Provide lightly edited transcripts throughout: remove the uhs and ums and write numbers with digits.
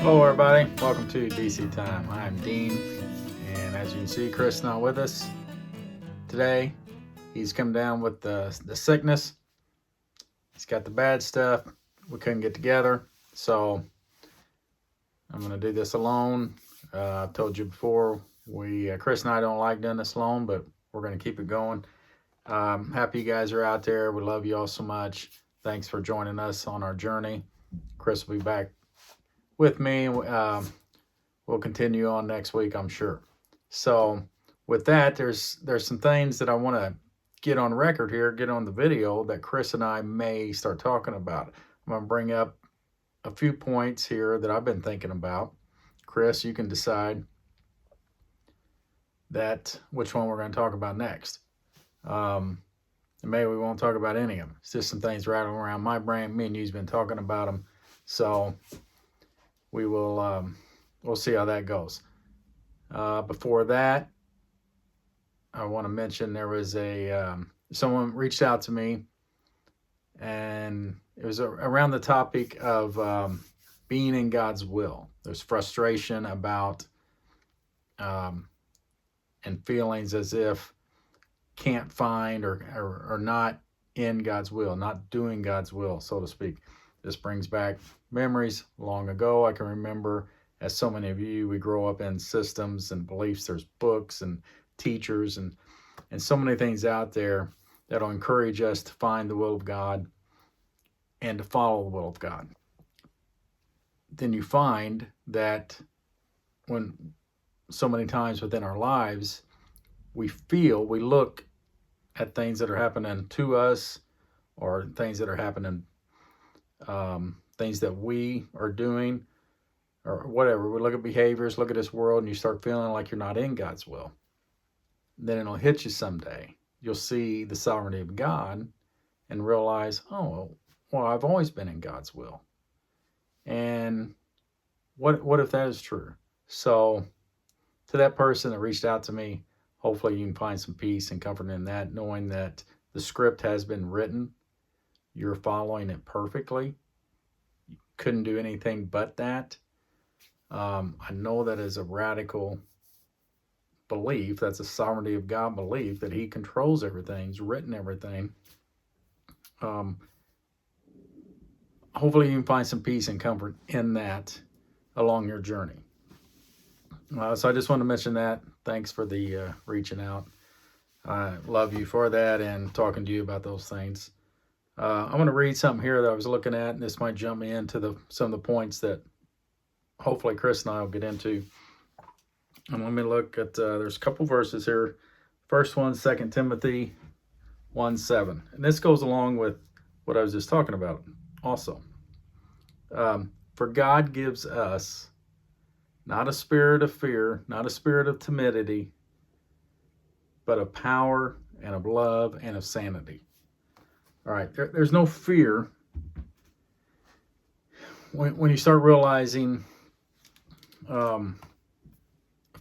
Hello everybody, welcome to DC Time. I'm Dean, and as you can see, Chris is not with us today. He's come down with the sickness. He's got the bad stuff. We couldn't get together, so I'm going to do this alone. I've told you before, Chris and I don't like doing this alone, but we're going to keep it going. Happy you guys are out there. We love you all so much. Thanks for joining us on our journey. Chris will be back with me. We'll continue on next week, I'm sure. So with that, there's some things that I want to get on record here, get on the video that Chris and I may start talking about. I'm going to bring up a few points here that I've been thinking about. Chris, you can decide which one we're going to talk about next. Maybe we won't talk about any of them. It's just some things rattling around my brain. Me and you's been talking about them. So we will we'll see how that goes. Before that, I want to mention there was someone reached out to me, and it was around the topic of being in God's will. There's frustration about and feelings as if can't find or not in God's will, not doing God's will, so to speak. This brings back memories long ago. I can remember, as so many of you, we grow up in systems and beliefs. There's books and teachers and so many things out there that'll encourage us to find the will of God and to follow the will of God. Then you find that when so many times within our lives, we look at things that are happening to us or things that are happening, things that we are doing or whatever. We look at behaviors, look at this world, and you start feeling like you're not in God's will. Then it'll hit you someday. You'll see the sovereignty of God and realize, oh, well, I've always been in God's will. And what if that is true? So to that person that reached out to me, hopefully you can find some peace and comfort in that, knowing that the script has been written. You're following it perfectly. You couldn't do anything but that. I know that is a radical belief. That's a sovereignty of God belief that He controls everything. He's written everything. Hopefully you can find some peace and comfort in that along your journey. So I just want to mention that. Thanks for the reaching out. I love you for that and talking to you about those things. I'm going to read something here that I was looking at, and this might jump me into some of the points that hopefully Chris and I will get into. And let me look at, there's a couple verses here. First one, 2 Timothy 1:7. And this goes along with what I was just talking about also. For God gives us not a spirit of fear, not a spirit of timidity, but of power and of love and of sanity. All right, there's no fear when you start realizing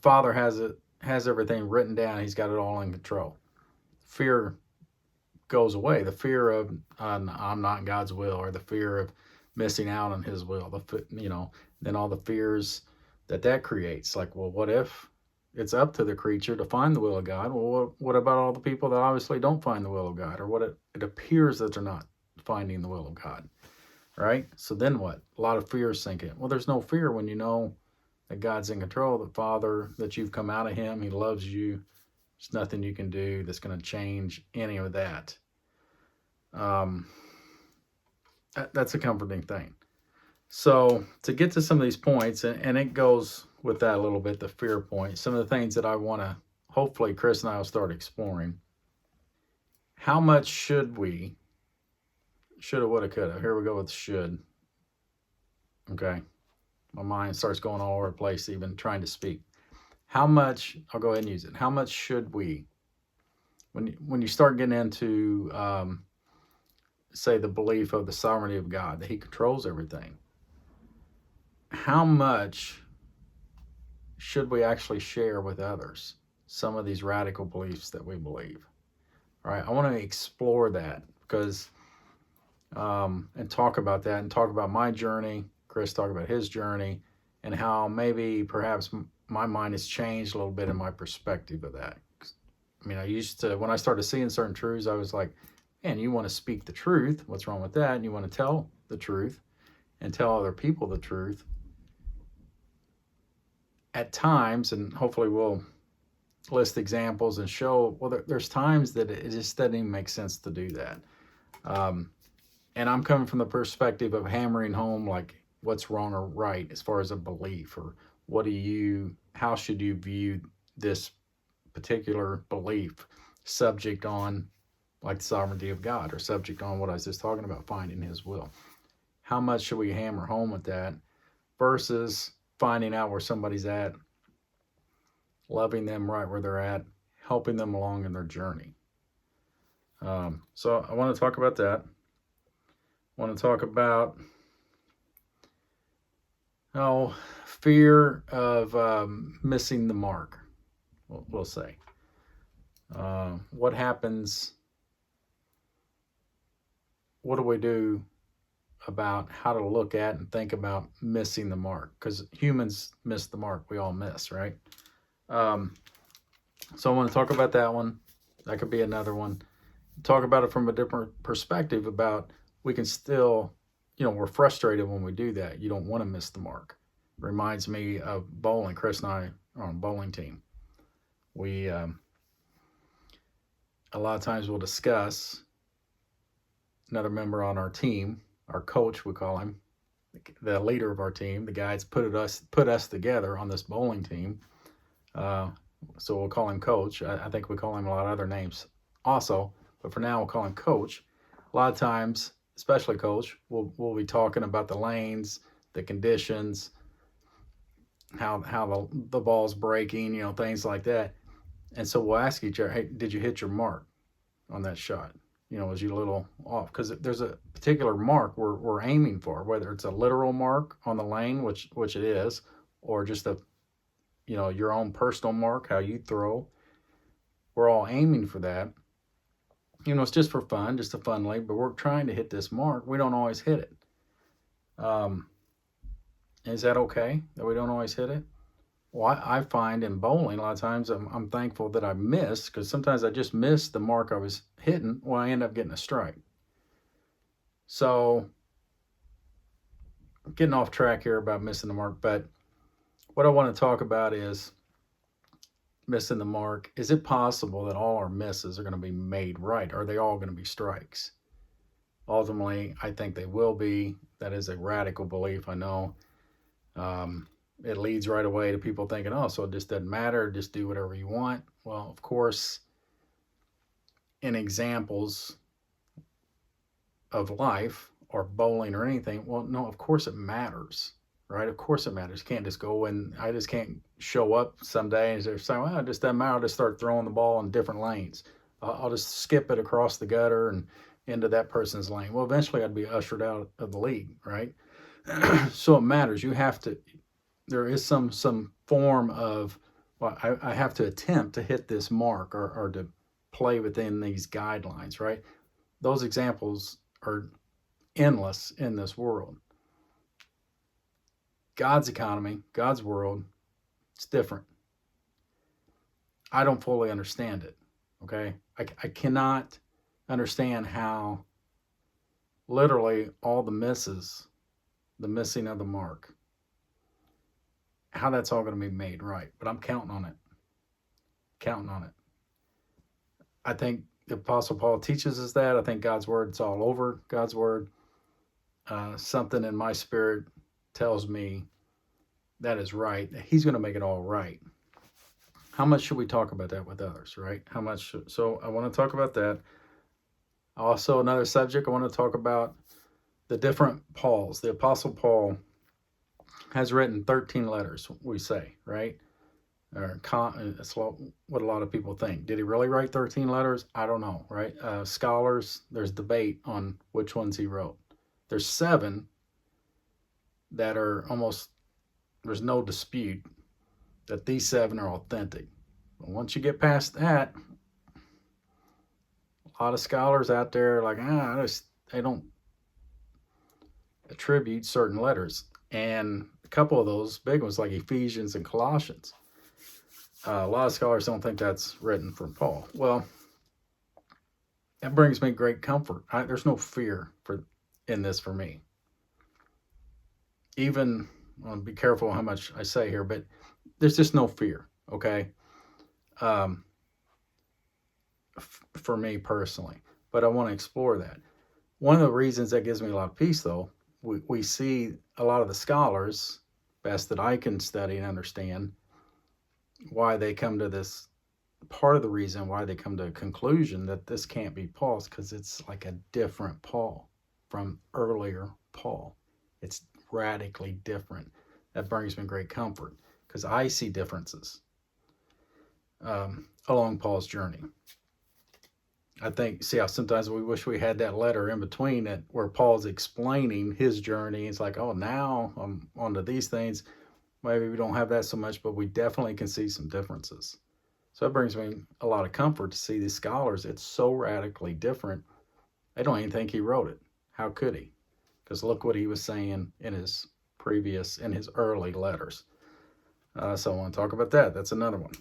Father has everything written down. He's got it all in control. Fear goes away. The fear of I'm not in God's will, or the fear of missing out on His will. Then all the fears that creates. Like, well, what if it's up to the creature to find the will of God? Well, what about all the people that obviously don't find the will of God, or what it appears that they're not finding the will of God, right? So then what? A lot of fear sink in. Well, there's no fear when you know that God's in control, the Father, that you've come out of Him, He loves you. There's nothing you can do that's going to change any of that. That's a comforting thing. So to get to some of these points, and it goes with that a little bit, the fear point, some of the things that I want to, hopefully Chris and I will start exploring. How much should we, shoulda, woulda, coulda, here we go with should. Okay, my mind starts going all over the place even trying to speak. How much, I'll go ahead and use it, how much should we, when you start getting into, say, the belief of the sovereignty of God, that He controls everything, how much should we actually share with others some of these radical beliefs that we believe? All right, I want to explore that because, and talk about that and talk about my journey, Chris talk about his journey, and how maybe perhaps my mind has changed a little bit in my perspective of that. I mean, I used to, when I started seeing certain truths, I was like, man, you want to speak the truth. What's wrong with that? And you want to tell the truth and tell other people the truth. At times, and hopefully we'll list examples and show, well, there's times that it just doesn't even make sense to do that. And I'm coming from the perspective of hammering home, like, what's wrong or right as far as a belief, or how should you view this particular belief, subject on like the sovereignty of God, or subject on what I was just talking about, finding his will. How much should we hammer home with that versus finding out where somebody's at, loving them right where they're at, helping them along in their journey. So I want to talk about that. I want to talk about fear of missing the mark, we'll say. What happens? What do we do about how to look at and think about missing the mark? Because humans miss the mark. We all miss, right? So I want to talk about that one. That could be another one. Talk about it from a different perspective about we can still, we're frustrated when we do that. You don't want to miss the mark. Reminds me of bowling. Chris and I are on a bowling team. We, a lot of times we'll discuss another member on our team, our coach, we call him, the leader of our team, the guy that's put us together on this bowling team. So we'll call him Coach. I think we call him a lot of other names also, but for now we'll call him Coach. A lot of times, especially Coach, we'll be talking about the lanes, the conditions, how the ball's breaking, things like that. And so we'll ask each other, hey, did you hit your mark on that shot? Was you a little off? Because there's a particular mark we're aiming for, whether it's a literal mark on the lane, which it is, or just your own personal mark, how you throw. We're all aiming for that. It's just for fun, just a fun league, but we're trying to hit this mark. We don't always hit it. Is that okay that we don't always hit it? Well, I find in bowling, a lot of times I'm thankful that I missed, because sometimes I just missed the mark I was hitting. Well, I end up getting a strike. So, getting off track here about missing the mark, but what I want to talk about is missing the mark. Is it possible that all our misses are going to be made right? Are they all going to be strikes? Ultimately, I think they will be. That is a radical belief, I know. It leads right away to people thinking, oh, so it just doesn't matter, just do whatever you want. Well, of course, in examples of life or bowling or anything, well, no, of course it matters, right? Of course it matters. You can't just go and I just can't show up someday and say, well, it just doesn't matter. I'll just start throwing the ball in different lanes. I'll just skip it across the gutter and into that person's lane. Well, eventually I'd be ushered out of the league, right? So it matters. There is some form of, well, I have to attempt to hit this mark or to play within these guidelines, right? Those examples are endless in this world. God's economy, God's world, it's different. I don't fully understand it, okay? I cannot understand how literally all the misses, the missing of the mark, how that's all going to be made right. But I'm counting on it. I think the Apostle Paul teaches us that. I think God's word, it's all over God's word. Something in my spirit tells me that is right. He's going to make it all right. How much should we talk about that with others, right? So I want to talk about that. Also, another subject, I want to talk about the different Pauls. The Apostle Paul has written 13 letters, we say, right? That's what a lot of people think. Did he really write 13 letters? I don't know, right? Scholars, there's debate on which ones he wrote. There's 7 that are almost, there's no dispute that these 7 are authentic. But once you get past that, a lot of scholars out there are like, they don't attribute certain letters. And couple of those big ones like Ephesians and Colossians. A lot of scholars don't think that's written from Paul. Well, that brings me great comfort. There's no fear in this for me. Even, I'll be careful how much I say here, but there's just no fear, okay? For me personally. But I want to explore that. One of the reasons that gives me a lot of peace, though, we see a lot of the scholars, best that I can study and understand, why they come to this, part of the reason why they come to a conclusion that this can't be Paul's, because it's like a different Paul from earlier Paul. It's radically different. That brings me great comfort, because I see differences along Paul's journey. I think, see how sometimes we wish we had that letter in between it where Paul's explaining his journey. It's like, oh, now I'm onto these things. Maybe we don't have that so much, but we definitely can see some differences. So it brings me a lot of comfort to see these scholars. It's so radically different. I don't even think he wrote it. How could he? Because look what he was saying in his early letters. So I want to talk about that. That's another one.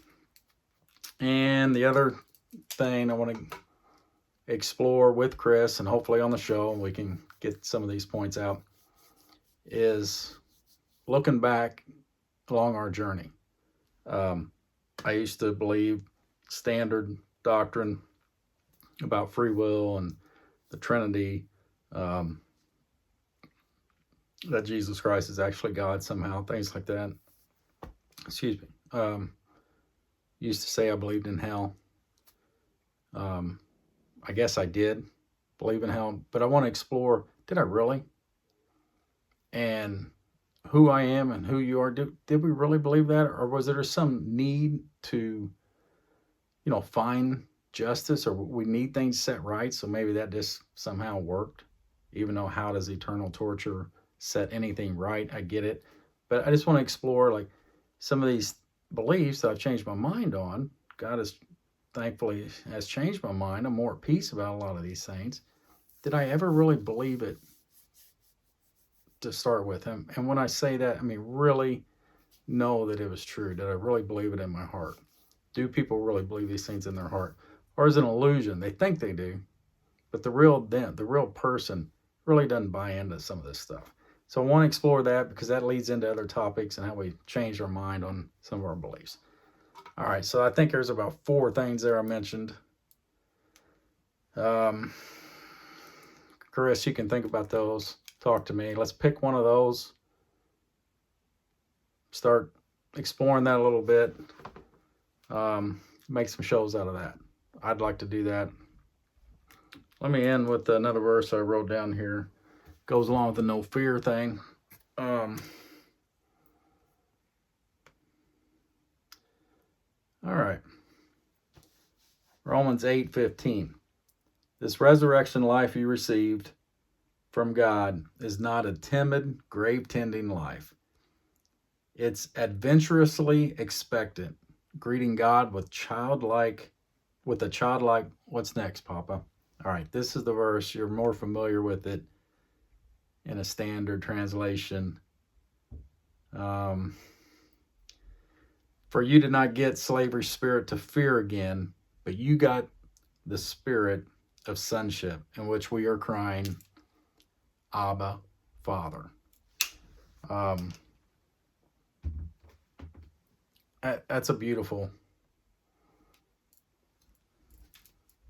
And the other thing I want to explore with Chris, and hopefully on the show we can get some of these points out, is looking back along our journey. I used to believe standard doctrine about free will and the Trinity, that Jesus Christ is actually God somehow, things like that. Excuse me. Used to say I believed in hell. I guess I did believe in hell, but I want to explore, did I really? And who I am and who you are, did we really believe that? Or was there some need to, find justice, or we need things set right? So maybe that just somehow worked, even though how does eternal torture set anything right? I get it. But I just want to explore like some of these beliefs that I've changed my mind on. God has thankfully has changed my mind. I'm more at peace about a lot of these things. Did I ever really believe it to start with? And when I say that, I mean really know that it was true. Did I really believe it in my heart? Do people really believe these things in their heart? Or is it an illusion? They think they do, but the real person really doesn't buy into some of this stuff. So I want to explore that because that leads into other topics and how we change our mind on some of our beliefs. All right, so I think there's about 4 things there I mentioned. Chris, you can think about those. Talk to me. Let's pick one of those. Start exploring that a little bit. Make some shows out of that. I'd like to do that. Let me end with another verse I wrote down here. Goes along with the no fear thing. All right. Romans 8:15. This resurrection life you received from God is not a timid, grave-tending life. It's adventurously expectant, greeting God with a childlike, what's next, Papa? All right, this is the verse. You're more familiar with it in a standard translation. For you did not get slavery spirit to fear again, but you got the spirit of sonship, in which we are crying, Abba, Father. That's a beautiful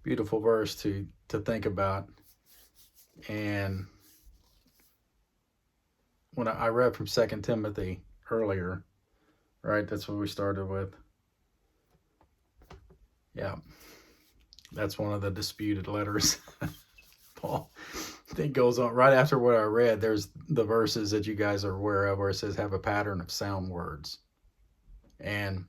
verse to think about. And when I read from 2 Timothy earlier, right, that's what we started with. Yeah, that's one of the disputed letters. Paul, it goes on right after what I read. There's the verses that you guys are aware of where it says have a pattern of sound words. And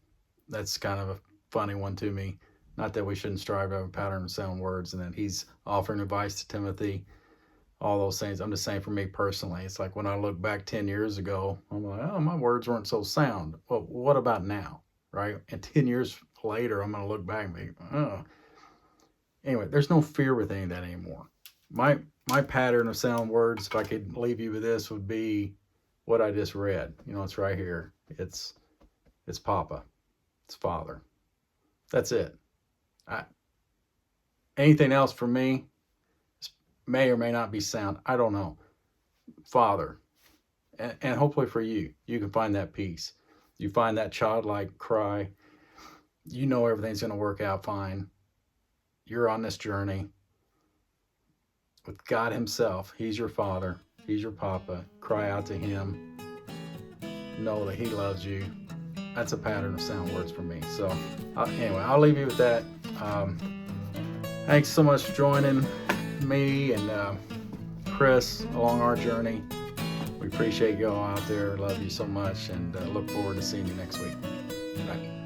that's kind of a funny one to me. Not that we shouldn't strive to have a pattern of sound words, and that he's offering advice to Timothy, all those things. I'm just saying for me personally, it's like when I look back 10 years ago, I'm like, oh, my words weren't so sound. Well, what about now, right? And 10 years later, I'm going to look back and be, oh. Anyway, there's no fear with any of that anymore. My pattern of sound words, if I could leave you with this, would be what I just read. It's right here. It's Papa. It's Father. That's it. Anything else for me may or may not be sound. I don't know. Father. And hopefully for you can find that peace. You find that childlike cry. Everything's going to work out fine. You're on this journey with God himself. He's your Father. He's your Papa. Cry out to him. Know that he loves you. That's a pattern of sound words for me. So anyway, I'll leave you with that. Thanks so much for joining me and Chris along our journey. We appreciate you all out there. Love you so much, and look forward to seeing you next week. Bye.